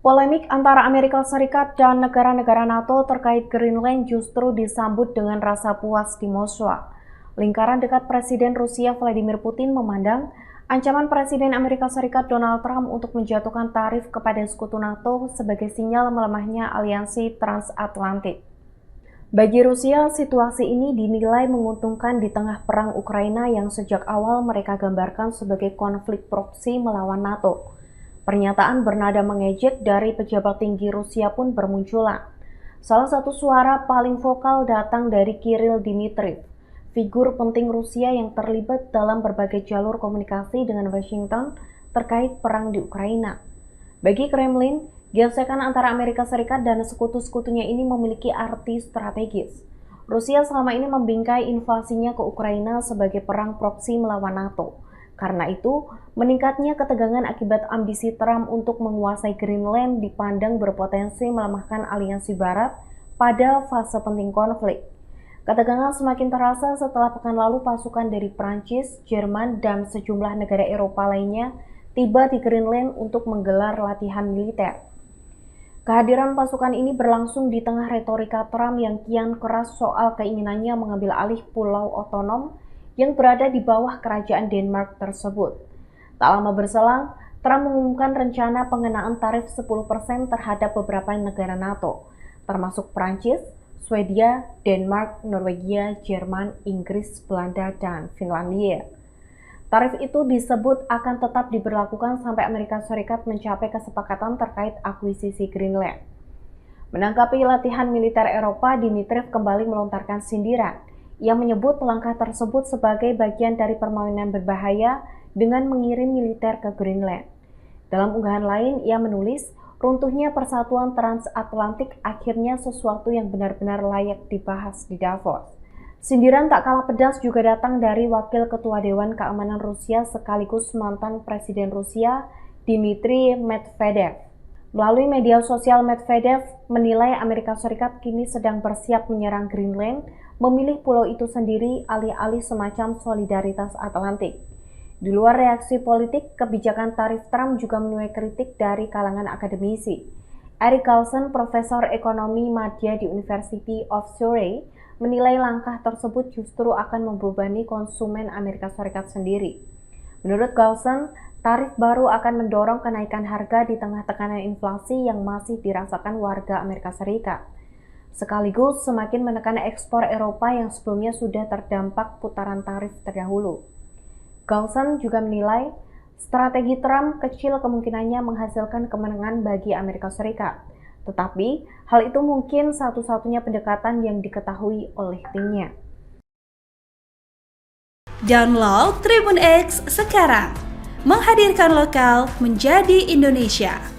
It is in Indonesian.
Polemik antara Amerika Serikat dan negara-negara NATO terkait Greenland justru disambut dengan rasa puas di Moskwa. Lingkaran dekat Presiden Rusia Vladimir Putin memandang ancaman Presiden Amerika Serikat Donald Trump untuk menjatuhkan tarif kepada sekutu NATO sebagai sinyal melemahnya aliansi transatlantik. Bagi Rusia, situasi ini dinilai menguntungkan di tengah perang Ukraina yang sejak awal mereka gambarkan sebagai konflik proksi melawan NATO. Pernyataan bernada mengejek dari pejabat tinggi Rusia pun bermunculan. Salah satu suara paling vokal datang dari Kirill Dmitriev, figur penting Rusia yang terlibat dalam berbagai jalur komunikasi dengan Washington terkait perang di Ukraina. Bagi Kremlin, gesekan antara Amerika Serikat dan sekutu-sekutunya ini memiliki arti strategis. Rusia selama ini membingkai invasinya ke Ukraina sebagai perang proksi melawan NATO. Karena itu, meningkatnya ketegangan akibat ambisi Trump untuk menguasai Greenland dipandang berpotensi melemahkan aliansi Barat pada fase penting konflik. Ketegangan semakin terasa setelah pekan lalu pasukan dari Prancis, Jerman, dan sejumlah negara Eropa lainnya tiba di Greenland untuk menggelar latihan militer. Kehadiran pasukan ini berlangsung di tengah retorika Trump yang kian keras soal keinginannya mengambil alih pulau otonom yang berada di bawah kerajaan Denmark tersebut. Tak lama berselang, Trump mengumumkan rencana pengenaan tarif 10% terhadap beberapa negara NATO, termasuk Prancis, Swedia, Denmark, Norwegia, Jerman, Inggris, Belanda, dan Finlandia. Tarif itu disebut akan tetap diberlakukan sampai Amerika Serikat mencapai kesepakatan terkait akuisisi Greenland. Menanggapi latihan militer Eropa, Dmitriev kembali melontarkan sindiran. Ia menyebut langkah tersebut sebagai bagian dari permainan berbahaya dengan mengirim militer ke Greenland. Dalam unggahan lain, ia menulis, runtuhnya persatuan transatlantik akhirnya sesuatu yang benar-benar layak dibahas di Davos. Sindiran tak kalah pedas juga datang dari Wakil Ketua Dewan Keamanan Rusia sekaligus mantan Presiden Rusia, Dmitry Medvedev. Melalui media sosial, Medvedev menilai Amerika Serikat kini sedang bersiap menyerang Greenland, memilih pulau itu sendiri alih-alih semacam solidaritas Atlantik. Di luar reaksi politik, kebijakan tarif Trump juga menuai kritik dari kalangan akademisi. Erik Carlson, profesor ekonomi madya di University of Surrey, menilai langkah tersebut justru akan membebani konsumen Amerika Serikat sendiri. Menurut Carlson, tarif baru akan mendorong kenaikan harga di tengah tekanan inflasi yang masih dirasakan warga Amerika Serikat. Sekaligus semakin menekan ekspor Eropa yang sebelumnya sudah terdampak putaran tarif terdahulu. Carlson juga menilai strategi Trump kecil kemungkinannya menghasilkan kemenangan bagi Amerika Serikat. Tetapi, hal itu mungkin satu-satunya pendekatan yang diketahui oleh timnya. Download Tribun X sekarang, menghadirkan lokal menjadi Indonesia.